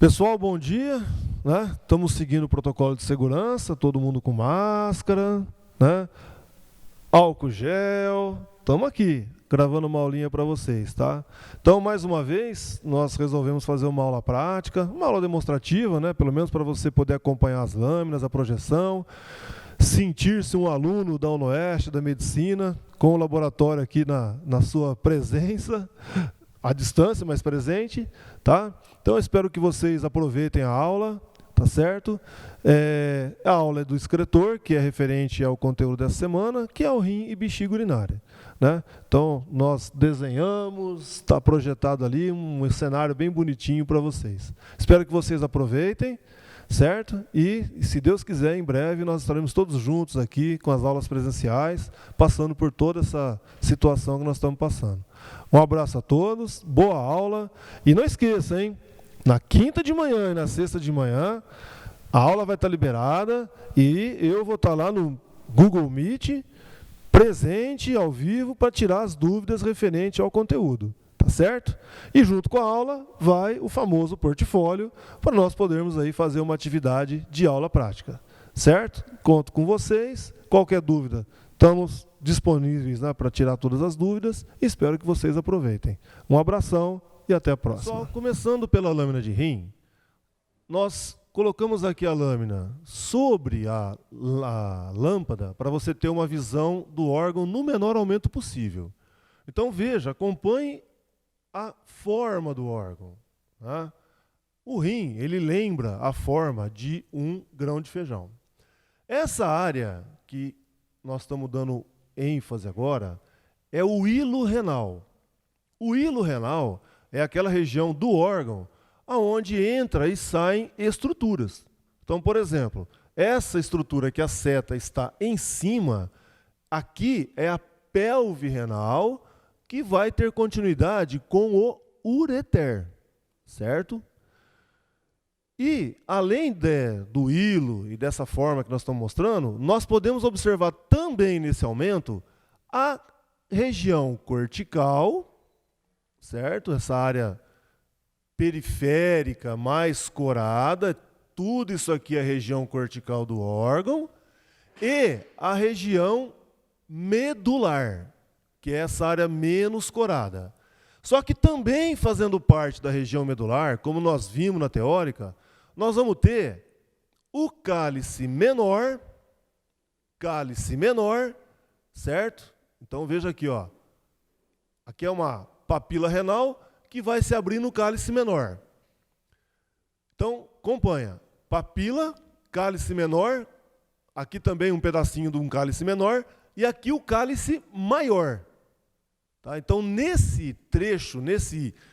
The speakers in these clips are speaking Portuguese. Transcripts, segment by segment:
Pessoal, bom dia, né? Estamos seguindo o protocolo de segurança, todo mundo com máscara, né? Álcool gel, estamos aqui, gravando uma aulinha para vocês, tá? Então, mais uma vez, nós resolvemos fazer uma aula prática, uma aula demonstrativa, né? Pelo menos para você poder acompanhar as lâminas, a projeção, sentir-se um aluno da UNOeste, da medicina, com o laboratório aqui na sua presença, à distância, mas presente, tá? Então, eu espero que vocês aproveitem a aula, tá certo? A aula é do excretor, que é referente ao conteúdo dessa semana, que é o rim e bexiga urinária, né? Então, nós desenhamos, está projetado ali um cenário bem bonitinho para vocês. Espero que vocês aproveitem, certo? E, se Deus quiser, em breve nós estaremos todos juntos aqui com as aulas presenciais, passando por toda essa situação que nós estamos passando. Um abraço a todos, boa aula. E não esqueça, hein? Na quinta de manhã e na sexta de manhã, a aula vai estar liberada e eu vou estar lá no Google Meet, presente, ao vivo, para tirar as dúvidas referentes ao conteúdo. Tá certo? E junto com a aula vai o famoso portfólio para nós podermos aí fazer uma atividade de aula prática. Certo? Conto com vocês. Qualquer dúvida, estamos disponíveis, né, para tirar todas as dúvidas. Espero que vocês aproveitem. Um abração e até a próxima. Pessoal, começando pela lâmina de rim, nós colocamos aqui a lâmina sobre a lâmpada para você ter uma visão do órgão no menor aumento possível. Então veja, acompanhe a forma do órgão. Tá? O rim, ele lembra a forma de um grão de feijão. Essa área que nós estamos dando ênfase agora é o hilo renal. O hilo renal é aquela região do órgão onde entra e saem estruturas. Então, por exemplo, essa estrutura que a seta está em cima, aqui é a pelve renal, que vai ter continuidade com o ureter, certo? E, além do hilo e dessa forma que nós estamos mostrando, nós podemos observar também nesse aumento a região cortical, certo? Essa área periférica mais corada, tudo isso aqui é a região cortical do órgão, e a região medular, que é essa área menos corada. Só que também fazendo parte da região medular, como nós vimos na teórica, nós vamos ter o cálice menor, certo? Então veja aqui, ó. Aqui é uma papila renal que vai se abrir no cálice menor. Então, acompanha. Papila, cálice menor, aqui também um pedacinho de um cálice menor, e aqui o cálice maior. Tá? Então, nesse trecho,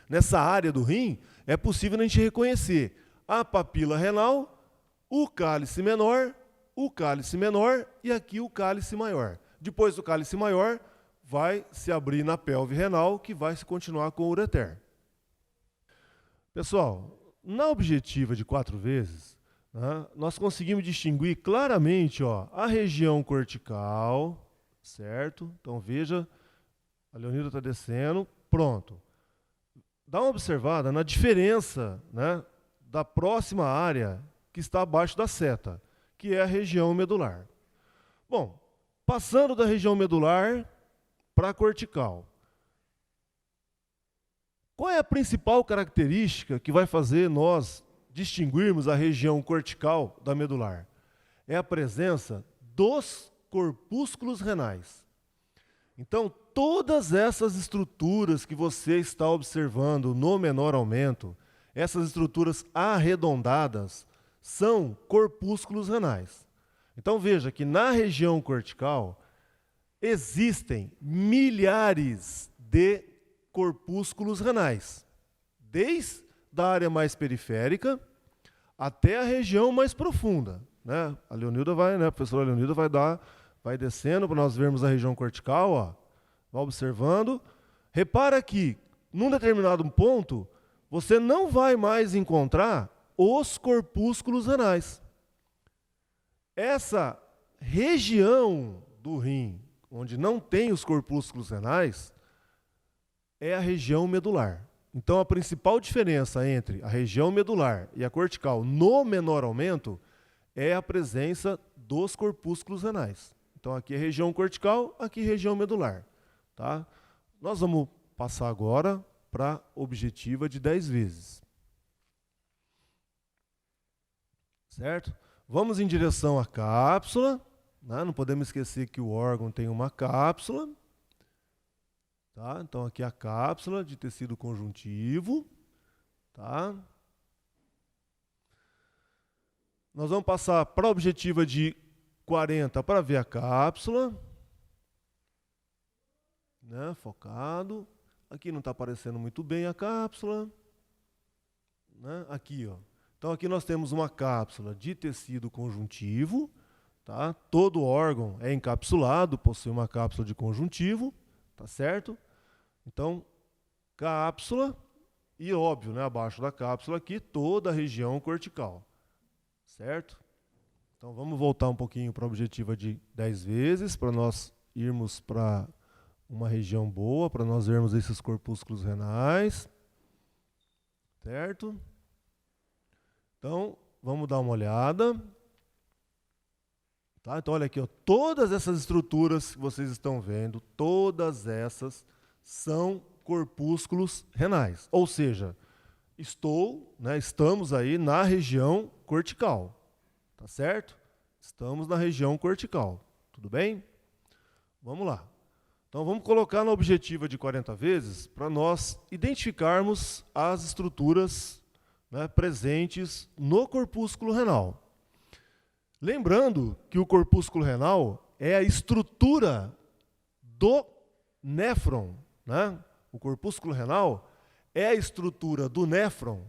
nessa área do rim, é possível a gente reconhecer a papila renal, o cálice menor e aqui o cálice maior. Depois do cálice maior, vai se abrir na pelve renal, que vai se continuar com o ureter. Pessoal, na objetiva de 4 vezes, né, nós conseguimos distinguir claramente, ó, a região cortical, certo? Então veja, a Leonilda está descendo, pronto. Dá uma observada na diferença, né, da próxima área que está abaixo da seta, que é a região medular. Bom, passando da região medular para a cortical. Qual é a principal característica que vai fazer nós distinguirmos a região cortical da medular? É a presença dos corpúsculos renais. Então, todas essas estruturas que você está observando no menor aumento, essas estruturas arredondadas, são corpúsculos renais. Então, veja que na região cortical existem milhares de corpúsculos renais, desde a área mais periférica até a região mais profunda, né? A Leonilda vai, né? A professora Leonilda vai descendo para nós vermos a região cortical, ó, vai observando. Repara que, num determinado ponto, você não vai mais encontrar os corpúsculos renais. Essa região do rim, onde não tem os corpúsculos renais, é a região medular. Então, a principal diferença entre a região medular e a cortical no menor aumento é a presença dos corpúsculos renais. Então, aqui é região cortical, aqui é região medular. Tá? Nós vamos passar agora para a objetiva de 10 vezes. Certo? Vamos em direção à cápsula. Né? Não podemos esquecer que o órgão tem uma cápsula. Tá? Então, aqui é a cápsula de tecido conjuntivo. Tá? Nós vamos passar para a objetiva de 40 para ver a cápsula. Né? Focado. Aqui não está aparecendo muito bem a cápsula. Né? Aqui, ó. Então, aqui nós temos uma cápsula de tecido conjuntivo. Tá? Todo órgão é encapsulado, possui uma cápsula de conjuntivo. Tá certo? Então, cápsula e, óbvio, né, abaixo da cápsula aqui, toda a região cortical. Certo? Então, vamos voltar um pouquinho para a objetiva de 10 vezes, para nós irmos para uma região boa, para nós vermos esses corpúsculos renais. Certo? Então, vamos dar uma olhada. Tá? Então, olha aqui, ó, todas essas estruturas que vocês estão vendo, todas essas são corpúsculos renais. Ou seja, estamos aí na região cortical. Tá certo? Estamos na região cortical. Tudo bem? Vamos lá. Então, vamos colocar na objetiva de 40 vezes para nós identificarmos as estruturas, né, presentes no corpúsculo renal. Lembrando que o corpúsculo renal é a estrutura do néfron. Né? O corpúsculo renal é a estrutura do néfron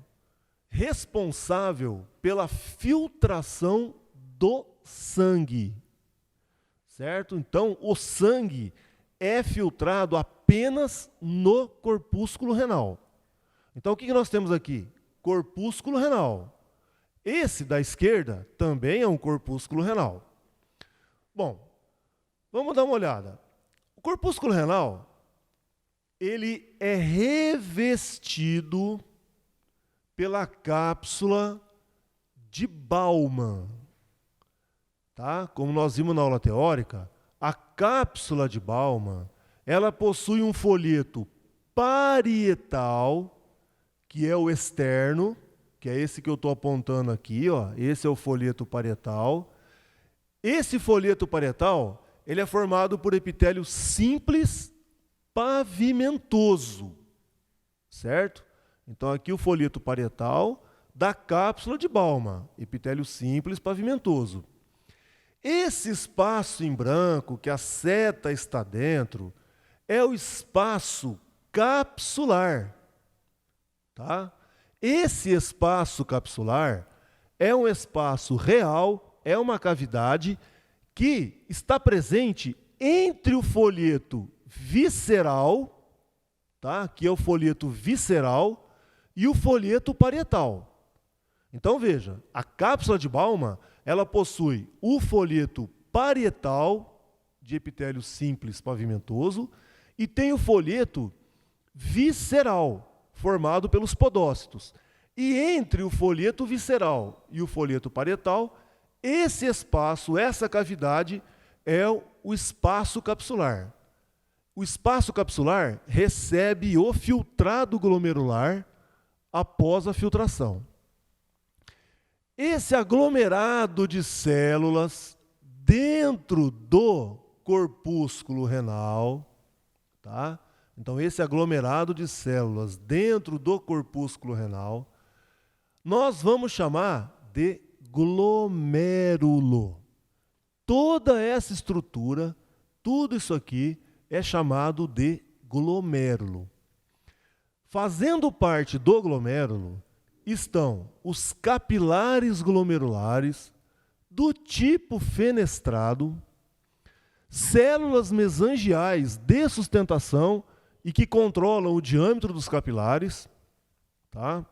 responsável pela filtração do sangue. Certo? Então, o sangue é filtrado apenas no corpúsculo renal. Então, o que nós temos aqui? Corpúsculo renal. Esse da esquerda também é um corpúsculo renal. Bom, vamos dar uma olhada. O corpúsculo renal, ele é revestido pela cápsula de Baumann. Tá? Como nós vimos na aula teórica, a cápsula de Baumann, ela possui um folheto parietal, que é o externo, que é esse que eu estou apontando aqui, ó. Esse é o folheto parietal. Esse folheto parietal, ele é formado por epitélio simples pavimentoso, certo? Então, aqui o folheto parietal da cápsula de Baumann, epitélio simples pavimentoso. Esse espaço em branco, que a seta está dentro, é o espaço capsular. Tá? Esse espaço capsular é um espaço real, é uma cavidade que está presente entre o folheto visceral, tá? Que é o folheto visceral, e o folheto parietal. Então, veja, a cápsula de Baumann, ela possui o folheto parietal, de epitélio simples pavimentoso, e tem o folheto visceral, formado pelos podócitos. E entre o folheto visceral e o folheto parietal, esse espaço, essa cavidade, é o espaço capsular. O espaço capsular recebe o filtrado glomerular após a filtração. Esse aglomerado de células dentro do corpúsculo renal, tá? Então, esse aglomerado de células dentro do corpúsculo renal, nós vamos chamar de glomérulo. Toda essa estrutura, tudo isso aqui é chamado de glomérulo. Fazendo parte do glomérulo estão os capilares glomerulares do tipo fenestrado, células mesangiais de sustentação e que controlam o diâmetro dos capilares, tá?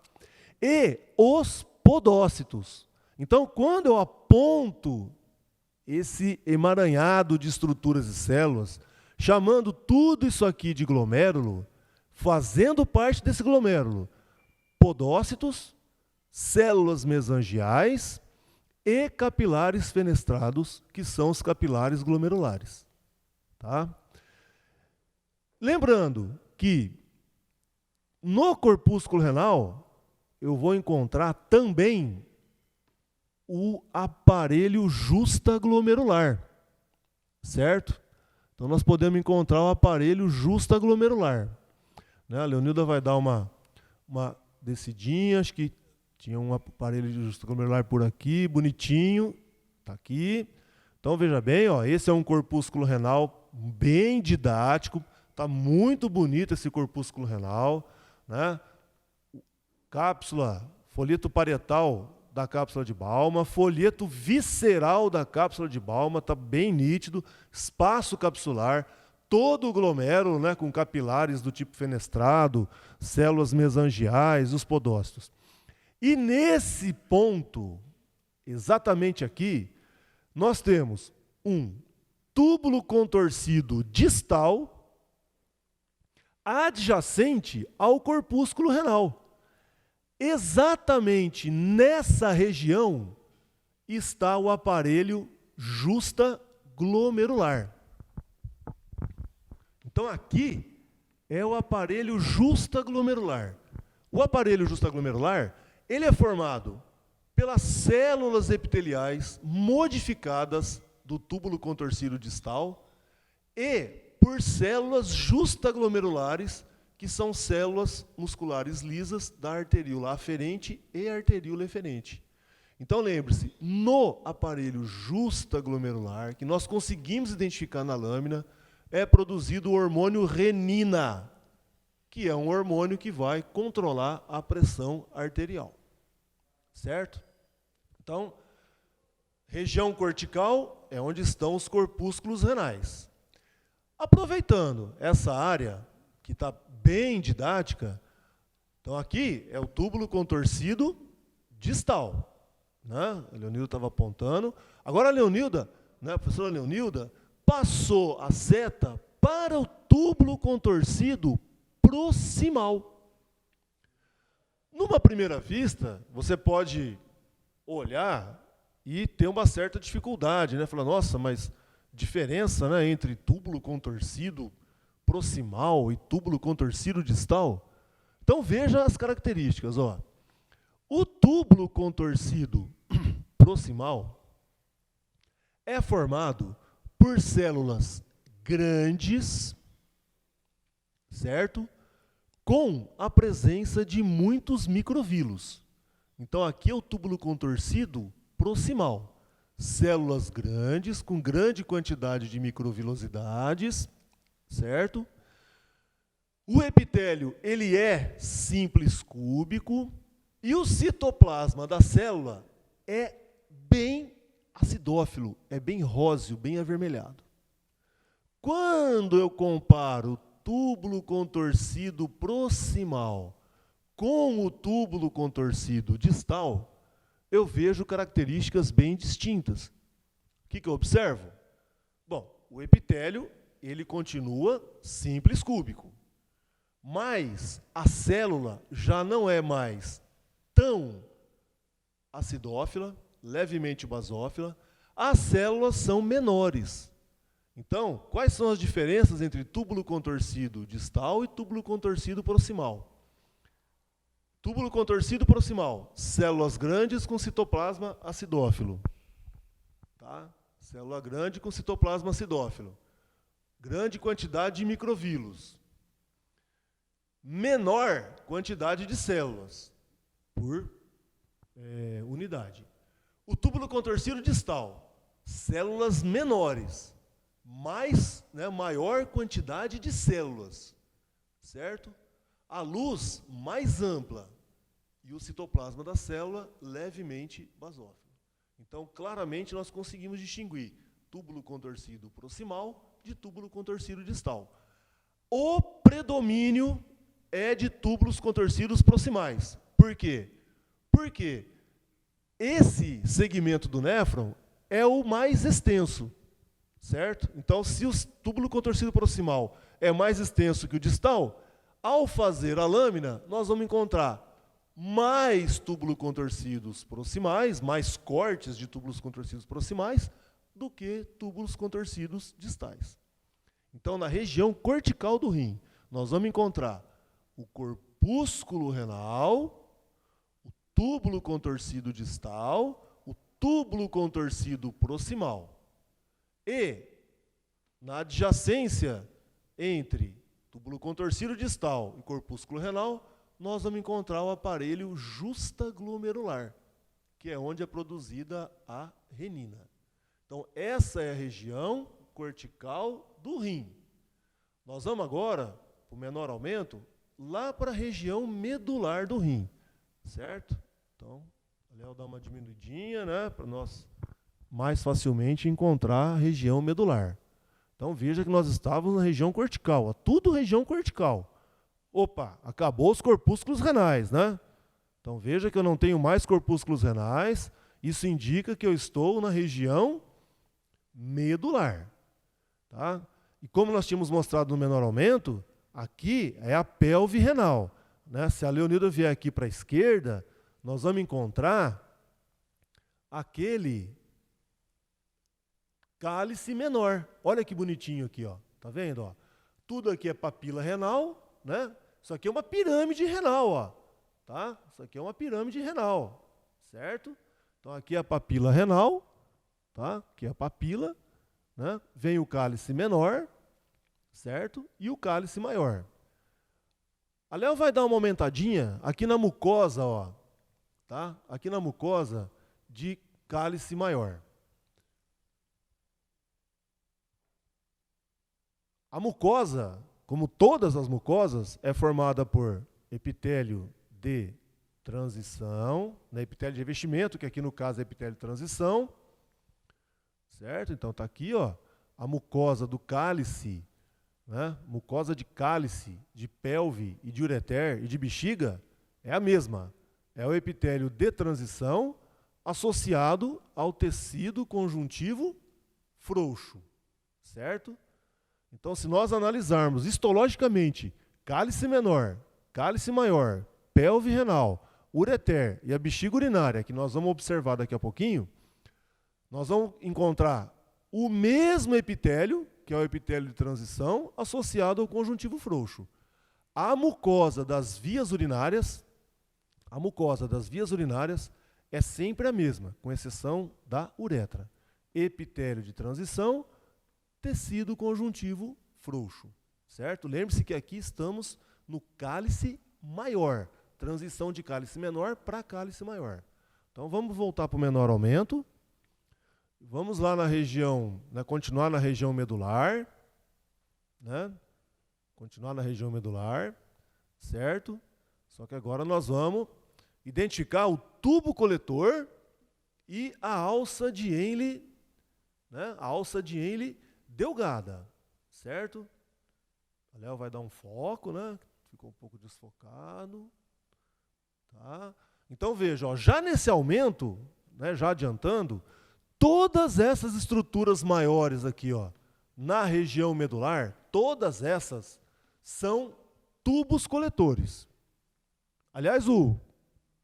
E os podócitos. Então, quando eu aponto esse emaranhado de estruturas e células, chamando tudo isso aqui de glomérulo, fazendo parte desse glomérulo, podócitos, células mesangiais e capilares fenestrados, que são os capilares glomerulares. Tá? Lembrando que no corpúsculo renal eu vou encontrar também o aparelho justaglomerular, certo? Então nós podemos encontrar o aparelho justaglomerular. Né? A Leonilda vai dar uma descidinha, acho que tinha um aparelho justaglomerular por aqui, bonitinho, está aqui. Então veja bem, ó, esse é um corpúsculo renal bem didático, está muito bonito esse corpúsculo renal, né? Cápsula, folheto parietal da cápsula de Bowman, folheto visceral da cápsula de Bowman, está bem nítido, espaço capsular, todo o glomérulo, né, com capilares do tipo fenestrado, células mesangiais, os podócitos. E nesse ponto, exatamente aqui, nós temos um túbulo contorcido distal adjacente ao corpúsculo renal. Exatamente nessa região está o aparelho justaglomerular. Então aqui é o aparelho justaglomerular. O aparelho justaglomerular, ele é formado pelas células epiteliais modificadas do túbulo contorcido distal e por células justaglomerulares, que são células musculares lisas da arteríola aferente e arteríola eferente. Então lembre-se, no aparelho justaglomerular, que nós conseguimos identificar na lâmina, é produzido o hormônio renina, que é um hormônio que vai controlar a pressão arterial. Certo? Então, região cortical é onde estão os corpúsculos renais. Aproveitando essa área, que está bem didática, então aqui é o túbulo contorcido distal. Né? A Leonilda estava apontando. Agora a Leonilda, né, a professora Leonilda, passou a seta para o túbulo contorcido proximal. Numa primeira vista, você pode olhar e ter uma certa dificuldade, né? Falar, nossa, mas diferença, né, entre túbulo contorcido proximal e túbulo contorcido distal? Então veja as características. Ó. O túbulo contorcido proximal é formado por células grandes, certo? Com a presença de muitos microvílos. Então aqui é o túbulo contorcido proximal. Células grandes, com grande quantidade de microvilosidades, certo? O epitélio, ele é simples cúbico e o citoplasma da célula é bem acidófilo, é bem róseo, bem avermelhado. Quando eu comparo o túbulo contorcido proximal com o túbulo contorcido distal, eu vejo características bem distintas. O que eu observo? Bom, o epitélio, ele continua simples cúbico, mas a célula já não é mais tão acidófila, levemente basófila, as células são menores. Então, quais são as diferenças entre túbulo contorcido distal e túbulo contorcido proximal? Túbulo contorcido proximal, células grandes com citoplasma acidófilo. Tá? Célula grande com citoplasma acidófilo. Grande quantidade de microvílos. Menor quantidade de células por unidade. O túbulo contorcido distal, células menores, mas maior quantidade de células, certo? A luz mais ampla e o citoplasma da célula levemente basófilo. Então, claramente, nós conseguimos distinguir túbulo contorcido proximal de túbulo contorcido distal. O predomínio é de túbulos contorcidos proximais. Por quê? Porque esse segmento do néfron é o mais extenso, certo? Então, se o túbulo contorcido proximal é mais extenso que o distal, Ao fazer a lâmina, nós vamos encontrar mais túbulos contorcidos proximais, mais cortes de túbulos contorcidos proximais, do que túbulos contorcidos distais. Então, na região cortical do rim, nós vamos encontrar o corpúsculo renal, o túbulo contorcido distal, o túbulo contorcido proximal. E, na adjacência entre túbulo contorcido distal e corpúsculo renal, nós vamos encontrar o aparelho justaglomerular, que é onde é produzida a renina. Então, essa é a região cortical do rim. Nós vamos agora, para o menor aumento, lá para a região medular do rim, certo? Então, o Léo dá uma diminuidinha, né, para nós mais facilmente encontrar a região medular. Então, veja que nós estávamos na região cortical, ó, tudo região cortical. Opa, acabou os corpúsculos renais, né? Então, veja que eu não tenho mais corpúsculos renais, isso indica que eu estou na região medular, tá? E como nós tínhamos mostrado no menor aumento, aqui é a pelve renal, né? Se a Leonilda vier aqui para a esquerda, nós vamos encontrar aquele cálice menor. Olha que bonitinho aqui, ó. Tá vendo, ó? Tudo aqui é papila renal, né? Isso aqui é uma pirâmide renal, ó. Tá? Isso aqui é uma pirâmide renal, certo? Então aqui é a papila renal, tá? Aqui é a papila, né? Vem o cálice menor, certo? E o cálice maior. A Léo vai dar uma aumentadinha aqui na mucosa, ó, tá? Aqui na mucosa de cálice maior. A mucosa, como todas as mucosas, é formada por epitélio de transição, né? Epitélio de revestimento, que aqui no caso é epitélio de transição, certo? Então está aqui, ó, a mucosa do cálice, né? Mucosa de cálice, de pelve e de ureter e de bexiga é a mesma. É o epitélio de transição associado ao tecido conjuntivo frouxo, certo? Então, se nós analisarmos histologicamente cálice menor, cálice maior, pelve renal, ureter e a bexiga urinária, que nós vamos observar daqui a pouquinho, nós vamos encontrar o mesmo epitélio, que é o epitélio de transição, associado ao conjuntivo frouxo. A mucosa das vias urinárias é sempre a mesma, com exceção da uretra. Epitélio de transição, tecido conjuntivo frouxo, certo? Lembre-se que aqui estamos no cálice maior, transição de cálice menor para cálice maior. Então vamos voltar para o menor aumento. Vamos lá na região, né, continuar na região medular, né? Continuar na região medular, certo? Só que agora nós vamos identificar o tubo coletor e a alça de Henle, né? A alça de Henle delgada, certo? A Léo vai dar um foco, né? Ficou um pouco desfocado. Tá? Então veja, ó, já nesse aumento, né, já adiantando, todas essas estruturas maiores aqui, ó, na região medular, todas essas são tubos coletores. Aliás, o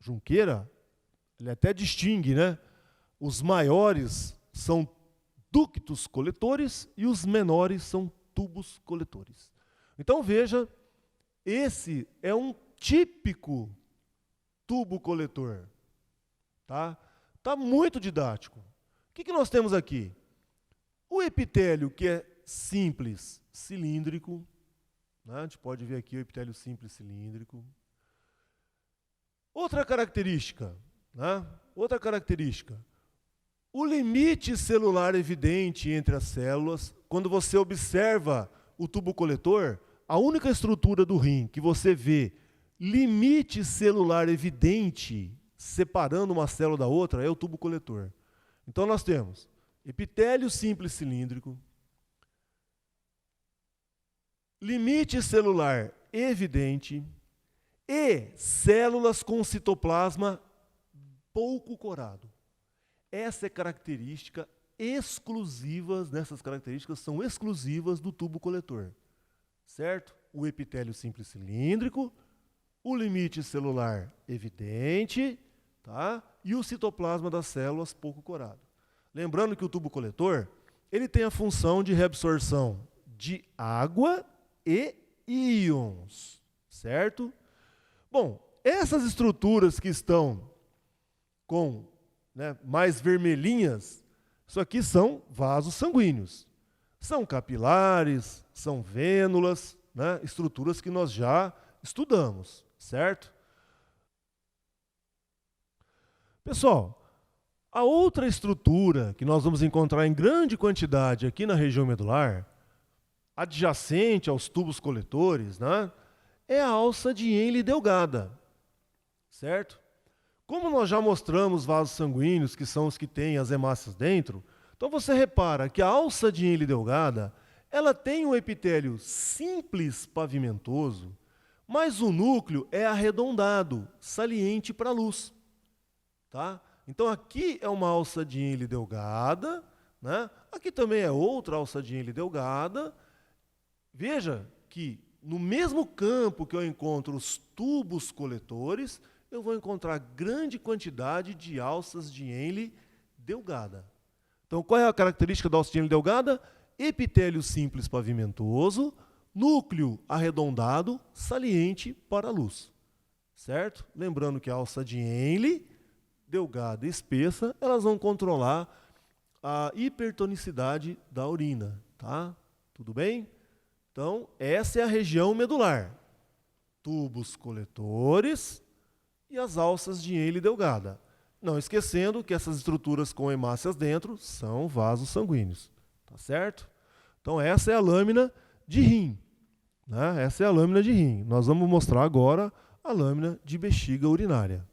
Junqueira, ele até distingue, né? Os maiores são ductos coletores e os menores são tubos coletores. Então veja, esse é um típico tubo coletor. Tá? Tá muito didático. O que nós temos aqui? O epitélio, que é simples, cilíndrico. Né? A gente pode ver aqui o epitélio simples cilíndrico. Outra característica, né? Outra característica. O limite celular evidente entre as células, quando você observa o tubo coletor, a única estrutura do rim que você vê limite celular evidente separando uma célula da outra é o tubo coletor. Então nós temos epitélio simples cilíndrico, limite celular evidente e células com citoplasma pouco corado. Essa é característica exclusiva, nessas características são exclusivas do tubo coletor, certo? o epitélio simples cilíndrico, o limite celular evidente, tá? E o citoplasma das células pouco corado. Lembrando que o tubo coletor, ele tem a função de reabsorção de água e íons, certo? Bom, essas estruturas que estão com, né, mais vermelhinhas, isso aqui são vasos sanguíneos. São capilares, são vênulas, né, estruturas que nós já estudamos, certo? Pessoal, a outra estrutura que nós vamos encontrar em grande quantidade aqui na região medular, adjacente aos tubos coletores, né, é a alça de Henle delgada, certo? Como nós já mostramos vasos sanguíneos, que são os que têm as hemácias dentro, então você repara que a alça de Henle delgada, ela tem um epitélio simples pavimentoso, mas o núcleo é arredondado, saliente para a luz. Tá? Então aqui é uma alça de Henle delgada, né? Aqui também é outra alça de Henle delgada. Veja que no mesmo campo que eu encontro os tubos coletores, eu vou encontrar grande quantidade de alças de Henle delgada. Então, qual é a característica da alça de Henle delgada? Epitélio simples pavimentoso, núcleo arredondado, saliente para a luz. Certo? Lembrando que a alça de Henle delgada e espessa, elas vão controlar a hipertonicidade da urina. Tá? Tudo bem? Então, essa é a região medular. Tubos coletores e as alças de Henle delgada. Não esquecendo que essas estruturas com hemácias dentro são vasos sanguíneos. Tá certo? Então, essa é a lâmina de rim. Né? Essa é a lâmina de rim. Nós vamos mostrar agora a lâmina de bexiga urinária.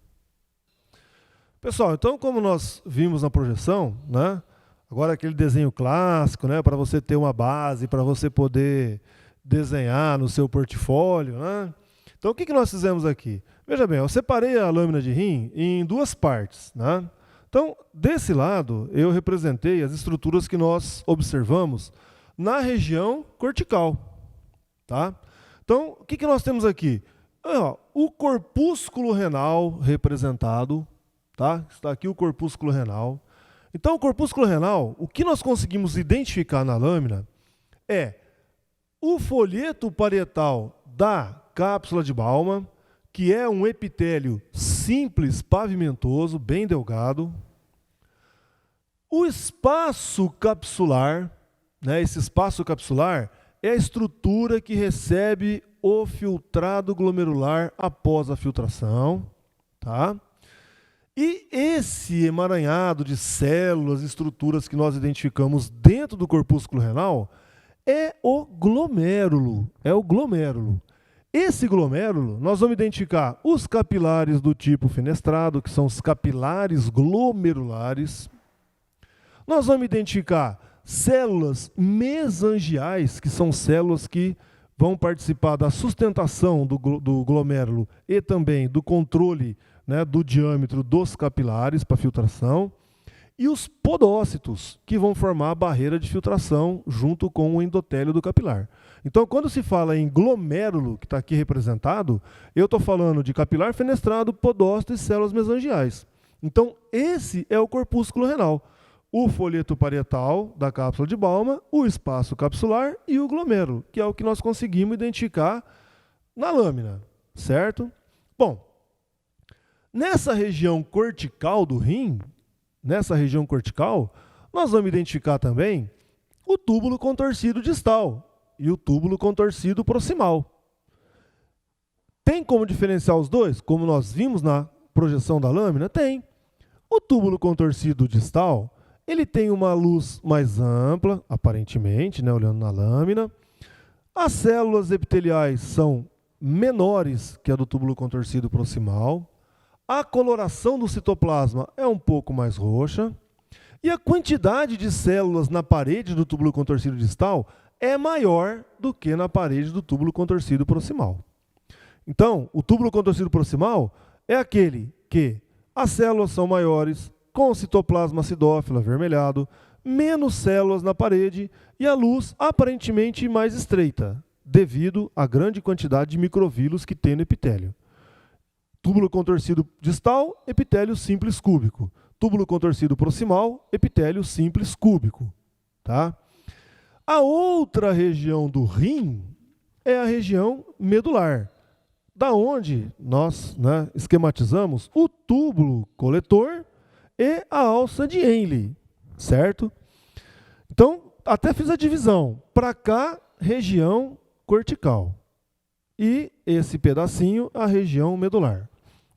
Pessoal, então, como nós vimos na projeção, né? Agora aquele desenho clássico, né? Para você ter uma base, para você poder desenhar no seu portfólio, né? Então, o que nós fizemos aqui? Veja bem, eu separei a lâmina de rim em duas partes, né? Então, desse lado, eu representei as estruturas que nós observamos na região cortical. Tá? Então, o que nós temos aqui? O corpúsculo renal representado. Tá? Está aqui o corpúsculo renal. Então, o corpúsculo renal, o que nós conseguimos identificar na lâmina é o folheto parietal da cápsula de Baumann, que é um epitélio simples pavimentoso, bem delgado. O espaço capsular, né, esse espaço capsular é a estrutura que recebe o filtrado glomerular após a filtração. Tá? E esse emaranhado de células, estruturas que nós identificamos dentro do corpúsculo renal é o glomérulo. É o glomérulo. Esse glomérulo, nós vamos identificar os capilares do tipo fenestrado, que são os capilares glomerulares. Nós vamos identificar células mesangiais, que são células que vão participar da sustentação do glomérulo e também do controle, né, do diâmetro dos capilares para filtração. E os podócitos, que vão formar a barreira de filtração junto com o endotélio do capilar. Então, quando se fala em glomérulo, que está aqui representado, eu estou falando de capilar fenestrado, podócito e células mesangiais. Então, esse é o corpúsculo renal. O folheto parietal da cápsula de Baumann, o espaço capsular e o glomérulo, que é o que nós conseguimos identificar na lâmina, certo? Bom, nessa região cortical do rim, nós vamos identificar também o túbulo contorcido distal e o túbulo contorcido proximal. Tem como diferenciar os dois, como nós vimos na projeção da lâmina? Tem. O túbulo contorcido distal, ele tem uma luz mais ampla, aparentemente, né, olhando na lâmina. As células epiteliais são menores que a do túbulo contorcido proximal. A coloração do citoplasma é um pouco mais roxa. E a quantidade de células na parede do túbulo contorcido distal é maior do que na parede do túbulo contorcido proximal. Então, o túbulo contorcido proximal é aquele que as células são maiores, com citoplasma acidófilo avermelhado, menos células na parede e a luz aparentemente mais estreita. devido à grande quantidade de microvírus que tem no epitélio. Túbulo contorcido distal, epitélio simples cúbico. Túbulo contorcido proximal, epitélio simples cúbico. Tá? A outra região do rim é a região medular, da onde nós, né, esquematizamos o túbulo coletor e a alça de Henle, certo? Então, até fiz a divisão. Para cá, região cortical. E esse pedacinho, a região medular.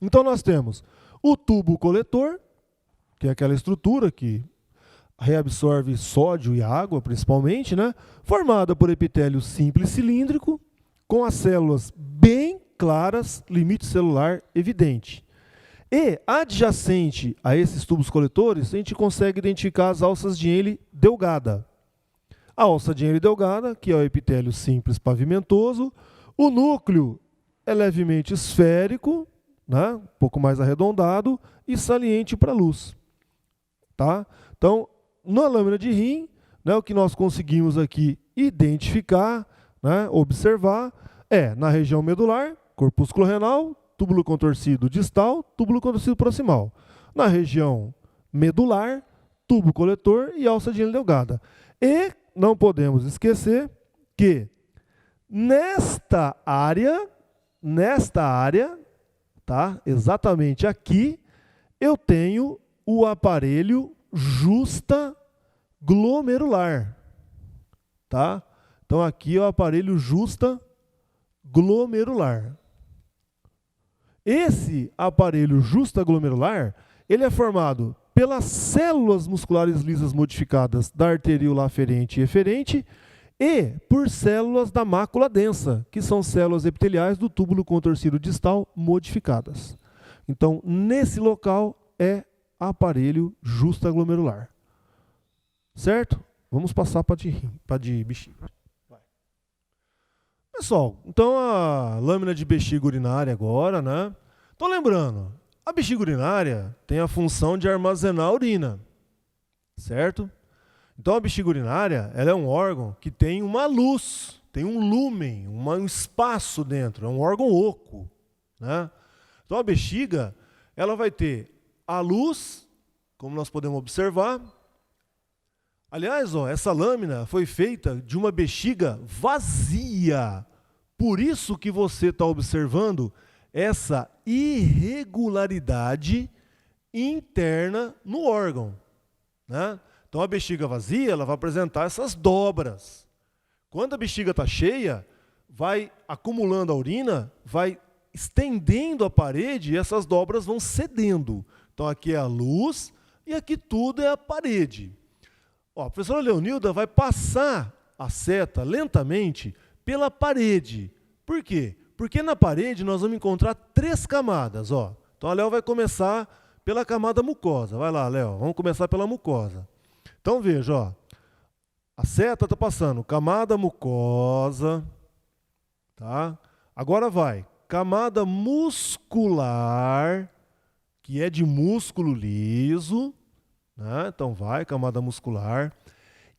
Então, nós temos o tubo coletor, que é aquela estrutura que reabsorve sódio e água, principalmente, né? Formada por epitélio simples cilíndrico, com as células bem claras, limite celular evidente. E, adjacente a esses tubos coletores, a gente consegue identificar as alças de Henle delgada. A alça de Henle delgada, que é o epitélio simples pavimentoso. O núcleo é levemente esférico, né? Um pouco mais arredondado e saliente para a luz. Tá? Então, na lâmina de rim, né, o que nós conseguimos aqui identificar, né, observar, é na região medular, corpúsculo renal, túbulo contorcido distal, túbulo contorcido proximal. Na região medular, tubo coletor e alça de Henle delgada. E não podemos esquecer que nesta área, tá, exatamente aqui, eu tenho o aparelho justa glomerular. Tá? Então aqui é o aparelho justa glomerular. Esse aparelho justaglomerular, ele é formado pelas células musculares lisas modificadas da arteríola aferente e eferente e por células da mácula densa, que são células epiteliais do túbulo contorcido distal modificadas. Então, nesse local é aparelho justaglomerular. Certo? Vamos passar para de bexiga. Pessoal, então a lâmina de bexiga urinária agora, né? Então lembrando, a bexiga urinária tem a função de armazenar a urina, certo? Então a bexiga urinária, ela é um órgão que tem uma luz, tem um lúmen, um espaço dentro, é um órgão oco, né? Então a bexiga, ela vai ter a luz, como nós podemos observar. Aliás, ó, essa lâmina foi feita de uma bexiga vazia. Por isso que você está observando essa irregularidade interna no órgão, né? Então a bexiga vazia, ela vai apresentar essas dobras. Quando a bexiga está cheia, vai acumulando a urina, vai estendendo a parede e essas dobras vão cedendo. Então aqui é a luz e aqui tudo é a parede. Ó, a professora Leonilda vai passar a seta lentamente pela parede. Por quê? Porque na parede nós vamos encontrar 3 camadas. Ó. Então a Léo vai começar pela camada mucosa. Vai lá, Léo, vamos começar pela mucosa. Então veja, ó, a seta está passando camada mucosa, tá? Agora vai, camada muscular, que é de músculo liso, né? Então vai, camada muscular.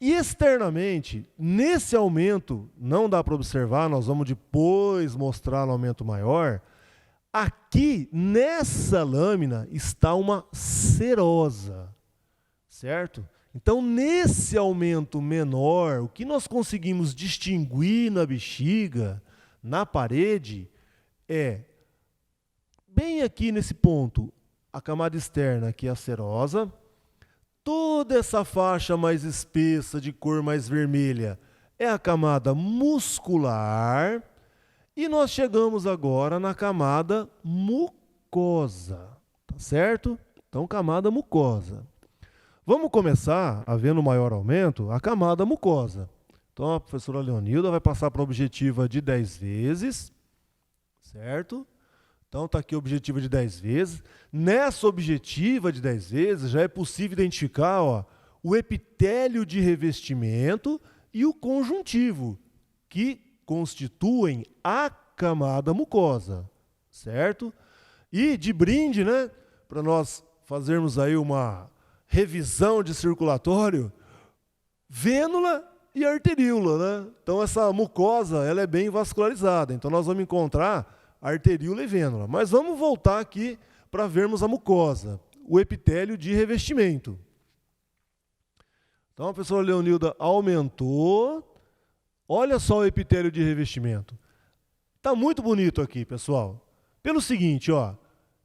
E externamente, nesse aumento, não dá para observar, nós vamos depois mostrar no aumento maior. Aqui, nessa lâmina, está uma serosa, certo? Então, nesse aumento menor, o que nós conseguimos distinguir na bexiga, na parede, é, bem aqui nesse ponto, a camada externa, que é a serosa. Toda essa faixa mais espessa, de cor mais vermelha, é a camada muscular. E nós chegamos agora na camada mucosa, tá certo? Então, camada mucosa. Vamos começar a ver no maior aumento a camada mucosa. Então, a professora Leonilda vai passar para a objetiva de 10 vezes, certo? Então, está aqui a objetiva de 10 vezes. Nessa objetiva de 10 vezes, já é possível identificar, ó, o epitélio de revestimento e o conjuntivo, que constituem a camada mucosa, certo? E de brinde, né, para nós fazermos aí uma revisão de circulatório, vênula e arteríola, né? Então essa mucosa, ela é bem vascularizada. Então nós vamos encontrar arteríola e vênula. Mas vamos voltar aqui para vermos a mucosa, o epitélio de revestimento. Então a professora Leonilda aumentou. Olha só o epitélio de revestimento. Está muito bonito aqui, pessoal. Pelo seguinte, ó,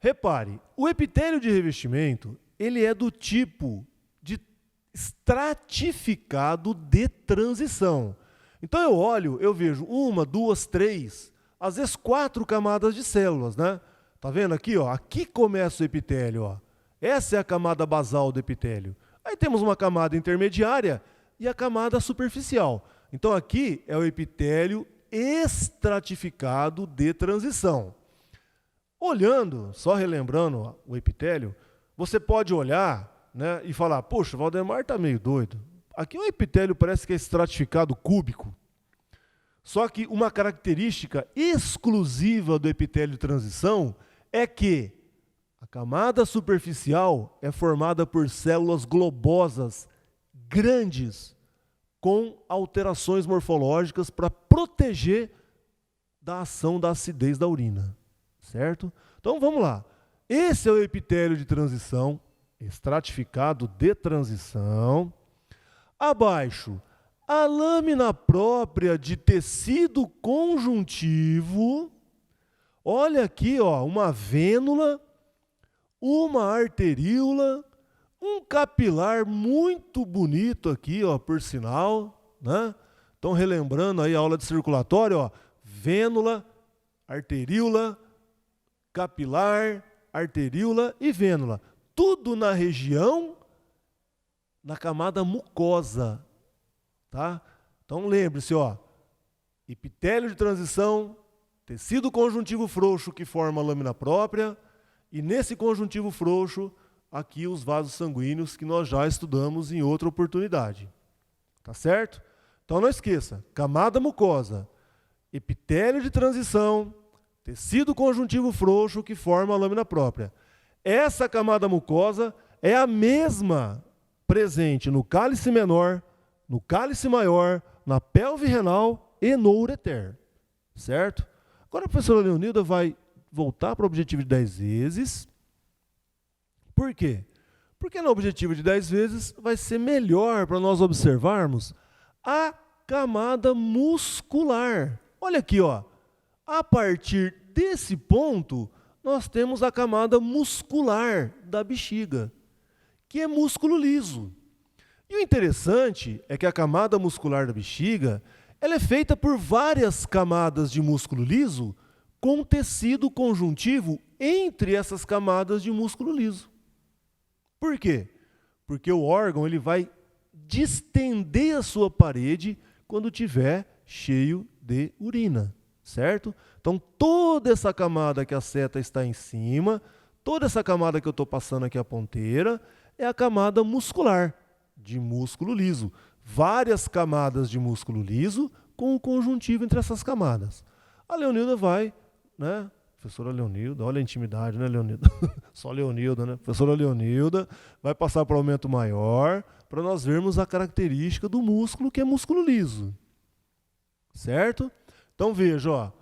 repare, o epitélio de revestimento, ele é do tipo de estratificado de transição. Então eu olho, eu vejo 1, 2, 3, às vezes 4 camadas de células, né? Tá vendo aqui, ó? Aqui começa o epitélio, ó. Essa é a camada basal do epitélio. Aí temos uma camada intermediária e a camada superficial. Então aqui é o epitélio estratificado de transição. Olhando, só relembrando o epitélio, você pode olhar, né, e falar, poxa, o Valdemar está meio doido. Aqui o epitélio parece que é estratificado cúbico. Só que uma característica exclusiva do epitélio de transição é que a camada superficial é formada por células globosas grandes, com alterações morfológicas para proteger da ação da acidez da urina. Certo? Então vamos lá. Esse é o epitélio de transição, estratificado de transição. Abaixo, a lâmina própria de tecido conjuntivo. Olha aqui, ó, uma vênula, uma arteríola, um capilar muito bonito aqui, ó, por sinal, né? Então, relembrando aí a aula de circulatório, ó, vênula, arteríola, capilar, arteríola e vênula. Tudo na região, na camada mucosa, tá? Então, lembre-se, ó, epitélio de transição, tecido conjuntivo frouxo que forma a lâmina própria, e nesse conjuntivo frouxo, aqui os vasos sanguíneos que nós já estudamos em outra oportunidade. Tá certo? Então não esqueça, camada mucosa, epitélio de transição, tecido conjuntivo frouxo que forma a lâmina própria. Essa camada mucosa é a mesma presente no cálice menor, no cálice maior, na pelve renal e no ureter. Certo? Agora a professora Leonilda vai voltar para o objetivo de 10 vezes. Por quê? Porque no objetivo de 10 vezes vai ser melhor para nós observarmos a camada muscular. Olha aqui, ó. A partir desse ponto, nós temos a camada muscular da bexiga, que é músculo liso. E o interessante é que a camada muscular da bexiga, ela é feita por várias camadas de músculo liso com tecido conjuntivo entre essas camadas de músculo liso. Por quê? Porque o órgão ele vai distender a sua parede quando tiver cheio de urina, certo? Então, toda essa camada que a seta está em cima, toda essa camada que eu estou passando aqui a ponteira, é a camada muscular, de músculo liso. Várias camadas de músculo liso com o conjuntivo entre essas camadas. A Leonilda vai, né? Professora Leonilda, olha a intimidade, né, Leonilda? Só Leonilda, né? Professora Leonilda vai passar para o aumento maior para nós vermos a característica do músculo, que é músculo liso. Certo? Então veja, ó,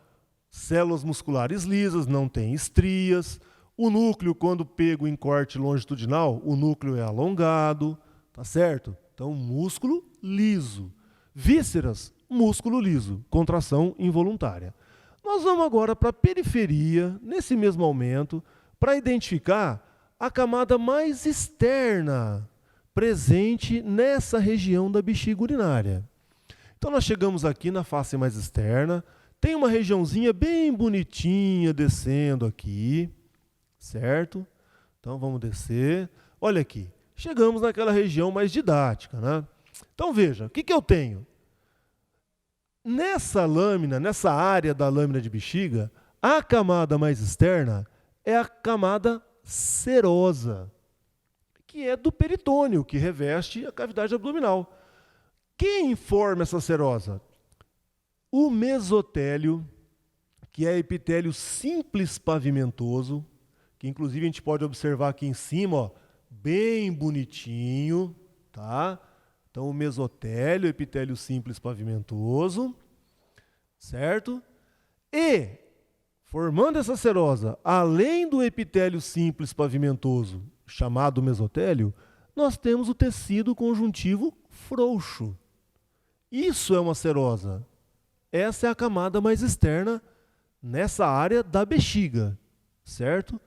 células musculares lisas, não tem estrias. O núcleo, quando pego em corte longitudinal, o núcleo é alongado, tá certo? Então, músculo liso. Vísceras, músculo liso, contração involuntária. Nós vamos agora para a periferia, nesse mesmo aumento, para identificar a camada mais externa presente nessa região da bexiga urinária. Então nós chegamos aqui na face mais externa, tem uma regiãozinha bem bonitinha descendo aqui, certo? Então vamos descer. Olha aqui, chegamos naquela região mais didática, né? Então veja, o que eu tenho? Nessa lâmina, nessa área da lâmina de bexiga, a camada mais externa é a camada serosa, que é do peritônio, que reveste a cavidade abdominal. Quem forma essa serosa? O mesotélio, que é epitélio simples pavimentoso, que inclusive a gente pode observar aqui em cima, ó, bem bonitinho, tá? Então Então, o mesotélio, o epitélio simples pavimentoso, certo? E, formando essa serosa, além do epitélio simples pavimentoso, chamado mesotélio, nós temos o tecido conjuntivo frouxo. Isso é uma serosa. Essa é a camada mais externa nessa área da bexiga, certo?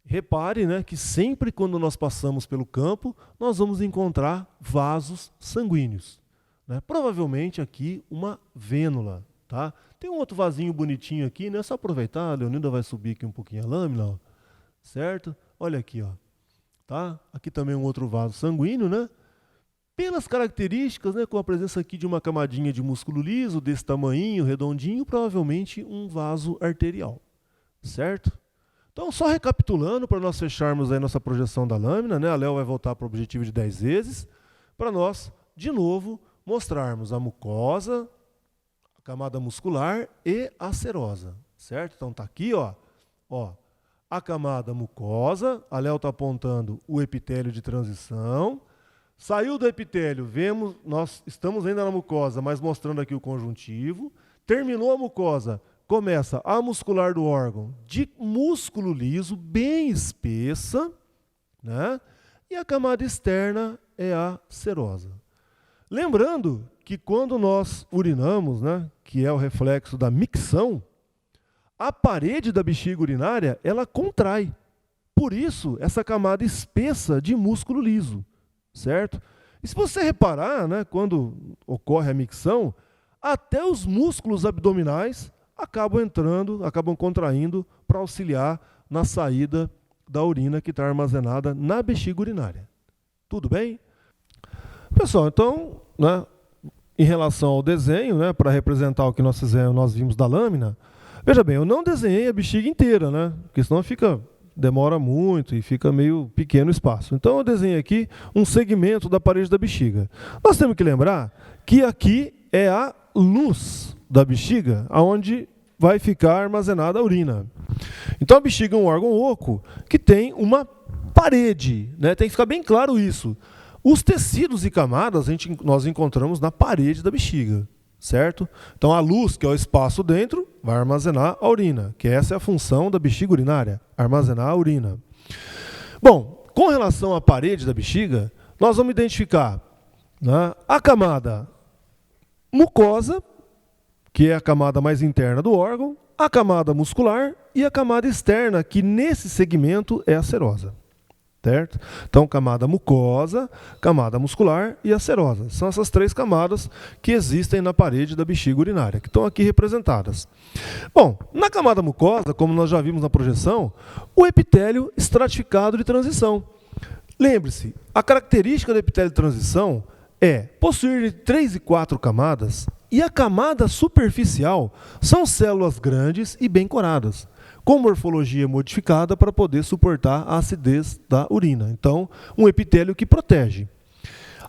Repare, né, que sempre quando nós passamos pelo campo, nós vamos encontrar vasos sanguíneos, né? Provavelmente aqui uma vênula, tá? Tem um outro vasinho bonitinho aqui, né? Só aproveitar, a Leonilda vai subir aqui um pouquinho a lâmina, ó, certo? Olha aqui, ó, tá? Aqui também um outro vaso sanguíneo, né? Pelas características, né, com a presença aqui de uma camadinha de músculo liso, desse tamanhinho, redondinho, provavelmente um vaso arterial, certo? Então, só recapitulando, para nós fecharmos aí nossa projeção da lâmina, né? A Léo vai voltar para o objetivo de 10 vezes, para nós, de novo, mostrarmos a mucosa, a camada muscular e a serosa, certo? Então, está aqui, ó, a camada mucosa, a Léo está apontando o epitélio de transição. Saiu do epitélio, vemos, nós estamos ainda na mucosa, mas mostrando aqui o conjuntivo. Terminou a mucosa, começa a muscular do órgão de músculo liso, bem espessa, né? E a camada externa é a serosa. Lembrando que quando nós urinamos, né, que é o reflexo da micção, a parede da bexiga urinária, ela contrai. Por isso, essa camada espessa de músculo liso, certo? E se você reparar, né, quando ocorre a micção, até os músculos abdominais acabam contraindo para auxiliar na saída da urina que está armazenada na bexiga urinária. Tudo bem? Pessoal, então, né, em relação ao desenho, né, para representar o que nós vimos da lâmina, veja bem, eu não desenhei a bexiga inteira, né, porque senão demora muito e fica meio pequeno o espaço. Então eu desenhei aqui um segmento da parede da bexiga. Nós temos que lembrar que aqui é a luz da bexiga, onde vai ficar armazenada a urina. Então a bexiga é um órgão oco que tem uma parede, né? Tem que ficar bem claro isso. Os tecidos e camadas nós encontramos na parede da bexiga, certo? Então a luz, que é o espaço dentro, vai armazenar a urina, que essa é a função da bexiga urinária, armazenar a urina. Bom, com relação à parede da bexiga, nós vamos identificar, né, a camada mucosa, que é a camada mais interna do órgão, a camada muscular e a camada externa, que nesse segmento é a serosa. Certo? Então, camada mucosa, camada muscular e a serosa. São essas três camadas que existem na parede da bexiga urinária, que estão aqui representadas. Bom, na camada mucosa, como nós já vimos na projeção, o epitélio estratificado de transição. Lembre-se, a característica do epitélio de transição é possuir 3 e 4 camadas, e a camada superficial são células grandes e bem coradas, com morfologia modificada para poder suportar a acidez da urina. Então, um epitélio que protege.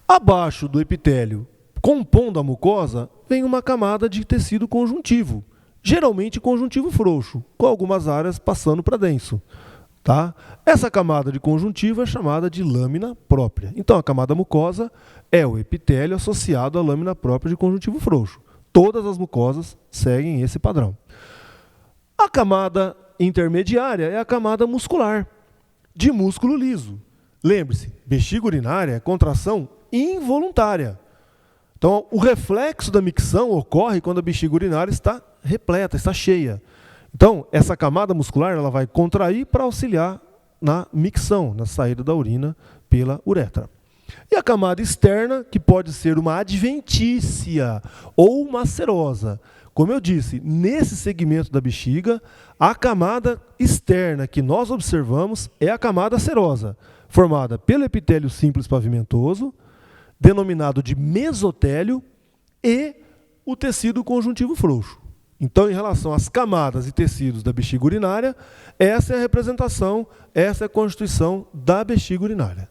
Abaixo do epitélio, compondo a mucosa, vem uma camada de tecido conjuntivo, geralmente conjuntivo frouxo, com algumas áreas passando para denso. Tá? Essa camada de conjuntivo é chamada de lâmina própria. Então, a camada mucosa é o epitélio associado à lâmina própria de conjuntivo frouxo. Todas as mucosas seguem esse padrão. A camada intermediária é a camada muscular, de músculo liso. Lembre-se, bexiga urinária é contração involuntária. Então, o reflexo da micção ocorre quando a bexiga urinária está repleta, está cheia. Então, essa camada muscular ela vai contrair para auxiliar na micção, na saída da urina pela uretra. E a camada externa, que pode ser uma adventícia ou uma serosa. Como eu disse, nesse segmento da bexiga, a camada externa que nós observamos é a camada serosa, formada pelo epitélio simples pavimentoso, denominado de mesotélio, e o tecido conjuntivo frouxo. Então, em relação às camadas e tecidos da bexiga urinária, essa é a representação, essa é a constituição da bexiga urinária.